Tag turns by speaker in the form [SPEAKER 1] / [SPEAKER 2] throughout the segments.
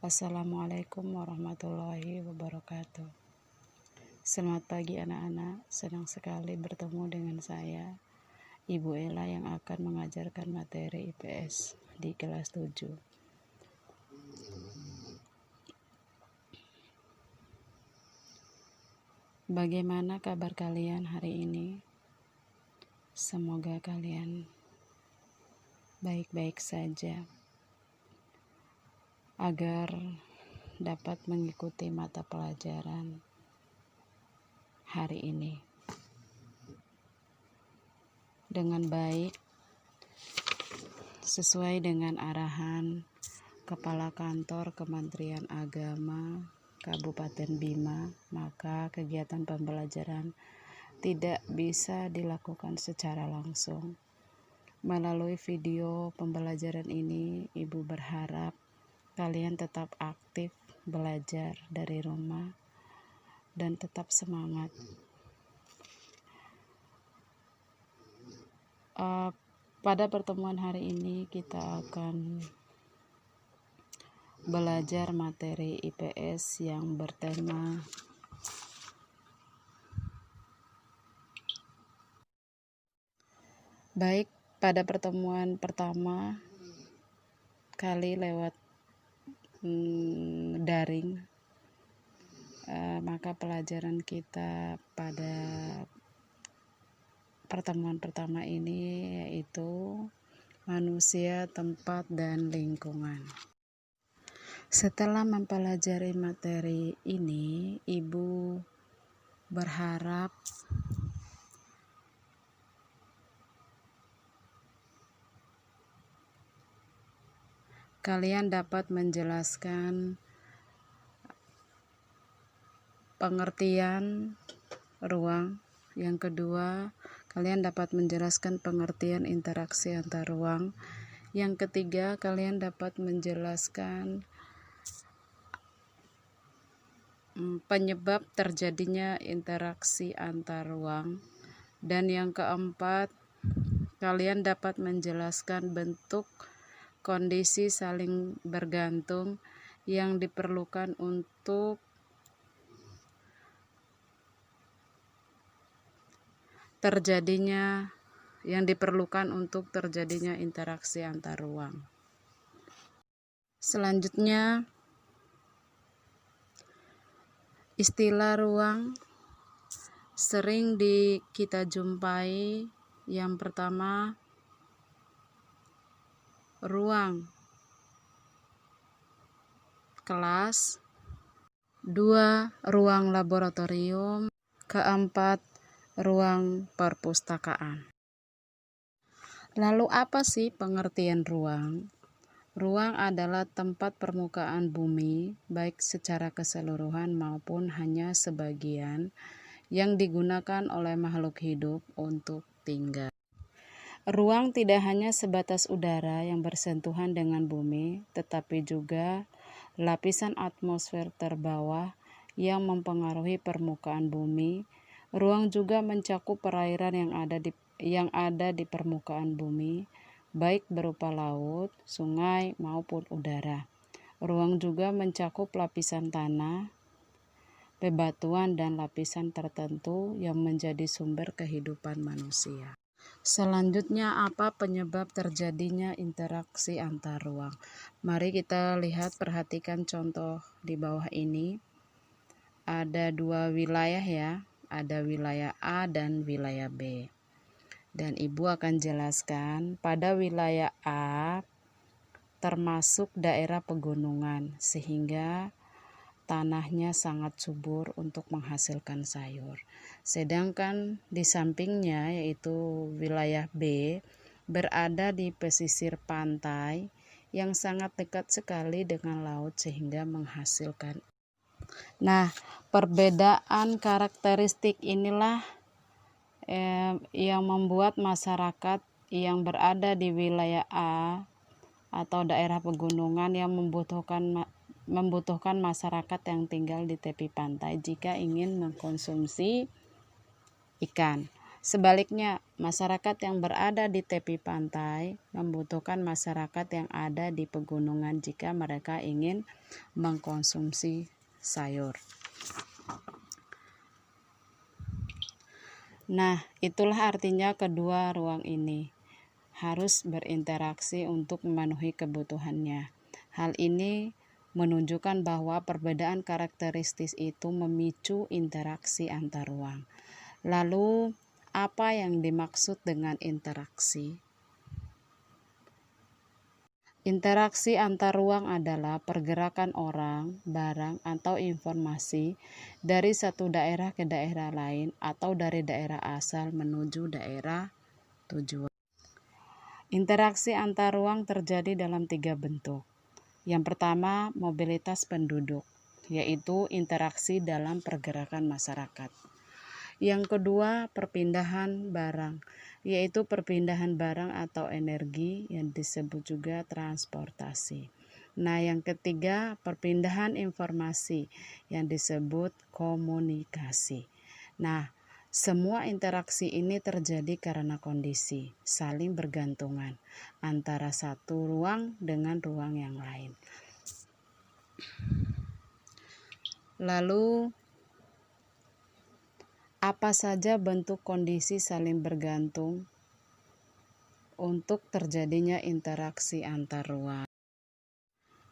[SPEAKER 1] Assalamualaikum warahmatullahi wabarakatuh. Selamat pagi anak-anak, senang sekali bertemu dengan saya, Ibu Ella yang akan mengajarkan materi IPS di kelas 7. Bagaimana kabar kalian hari ini? Semoga kalian baik-baik saja, agar dapat mengikuti mata pelajaran hari ini dengan baik sesuai dengan arahan Kepala Kantor Kementerian Agama Kabupaten Bima. Maka kegiatan pembelajaran tidak bisa dilakukan secara langsung. Melalui video pembelajaran ini, Ibu berharap kalian tetap aktif belajar dari rumah dan tetap semangat. Pada pertemuan hari ini kita akan belajar materi IPS yang bertema baik. Pada pertemuan pertama kali lewat daring, maka pelajaran kita pada pertemuan pertama ini yaitu manusia, tempat, dan lingkungan. Setelah mempelajari materi ini, Ibu berharap kalian dapat menjelaskan pengertian ruang. Yang kedua, kalian dapat menjelaskan pengertian interaksi antar ruang. Yang ketiga, kalian dapat menjelaskan penyebab terjadinya interaksi antar ruang. Dan yang keempat, kalian dapat menjelaskan bentuk kondisi saling bergantung yang diperlukan untuk terjadinya interaksi antar ruang. Selanjutnya, istilah ruang sering kita jumpai. Yang pertama, ruang kelas, 2 ruang laboratorium, keempat ruang perpustakaan. Lalu apa sih pengertian ruang? Ruang adalah tempat permukaan bumi, baik secara keseluruhan maupun hanya sebagian, yang digunakan oleh makhluk hidup untuk tinggal. Ruang tidak hanya sebatas udara yang bersentuhan dengan bumi, tetapi juga lapisan atmosfer terbawah yang mempengaruhi permukaan bumi. Ruang juga mencakup perairan yang ada di permukaan bumi, baik berupa laut, sungai, maupun udara. Ruang juga mencakup lapisan tanah, bebatuan, dan lapisan tertentu yang menjadi sumber kehidupan manusia. Selanjutnya, apa penyebab terjadinya interaksi antar ruang? Mari kita perhatikan contoh di bawah ini. Ada 2 wilayah ya, ada wilayah A dan wilayah B. Dan Ibu akan jelaskan pada wilayah A termasuk daerah pegunungan, sehingga tanahnya sangat subur untuk menghasilkan sayur. Sedangkan di sampingnya yaitu wilayah B berada di pesisir pantai yang sangat dekat sekali dengan laut sehingga menghasilkan. Nah, perbedaan karakteristik inilah yang membuat masyarakat yang berada di wilayah A atau daerah pegunungan yang membutuhkan masyarakat yang tinggal di tepi pantai jika ingin mengkonsumsi ikan. Sebaliknya, masyarakat yang berada di tepi pantai membutuhkan masyarakat yang ada di pegunungan jika mereka ingin mengkonsumsi sayur. Nah, itulah artinya kedua ruang ini harus berinteraksi untuk memenuhi kebutuhannya. Hal ini menunjukkan bahwa perbedaan karakteristik itu memicu interaksi antar ruang. Lalu, apa yang dimaksud dengan interaksi? Interaksi antar ruang adalah pergerakan orang, barang, atau informasi dari satu daerah ke daerah lain atau dari daerah asal menuju daerah tujuan. Interaksi antar ruang terjadi dalam 3 bentuk. Yang pertama, mobilitas penduduk, yaitu interaksi dalam pergerakan masyarakat. Yang kedua, perpindahan barang, yaitu perpindahan barang atau energi yang disebut juga transportasi. Nah, yang ketiga, perpindahan informasi yang disebut komunikasi. Nah, semua interaksi ini terjadi karena kondisi saling bergantungan antara satu ruang dengan ruang yang lain. Lalu, apa saja bentuk kondisi saling bergantung untuk terjadinya interaksi antar ruang?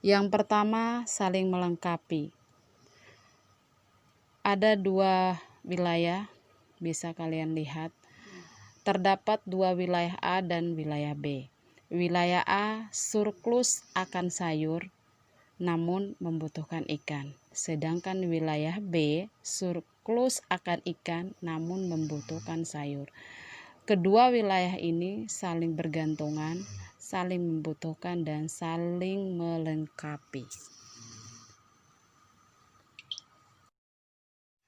[SPEAKER 1] Yang pertama, saling melengkapi. Ada 2 wilayah, bisa kalian lihat. Terdapat 2 wilayah A dan wilayah B. Wilayah A surplus akan sayur, namun membutuhkan ikan. Sedangkan wilayah B surplus akan ikan namun membutuhkan sayur. Kedua wilayah ini saling bergantungan, saling membutuhkan, dan saling melengkapi.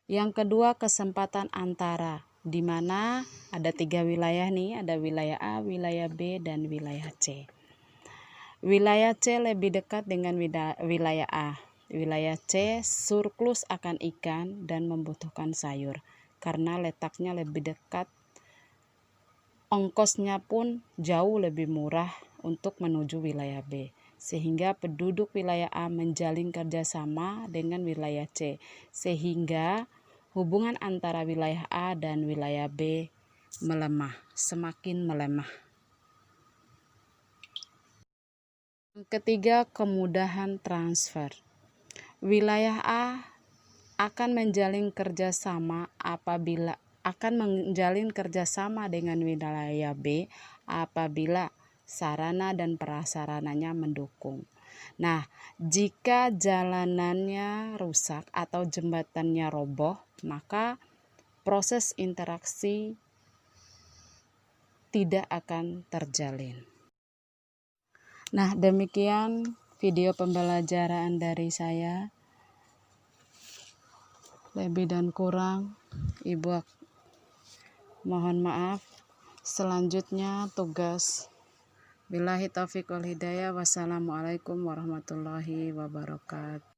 [SPEAKER 1] Yang kedua, kesempatan antara, di mana ada 3 wilayah nih, ada wilayah A, wilayah B, dan wilayah C. Wilayah C lebih dekat dengan wilayah A. Wilayah C surplus akan ikan dan membutuhkan sayur karena letaknya lebih dekat. Ongkosnya pun jauh lebih murah untuk menuju wilayah B, sehingga penduduk wilayah A menjalin kerjasama dengan wilayah C, sehingga hubungan antara wilayah A dan wilayah B semakin melemah. Yang ketiga, kemudahan transfer. Wilayah A akan menjalin kerjasama dengan wilayah B apabila sarana dan prasarananya mendukung. Nah, jika jalanannya rusak atau jembatannya roboh, maka proses interaksi tidak akan terjalin. Nah, demikian video pembelajaran dari saya. Lebih dan kurang, Ibu mohon maaf. Selanjutnya tugas. Billahi taufiq wal hidayah. Wassalamualaikum warahmatullahi wabarakatuh.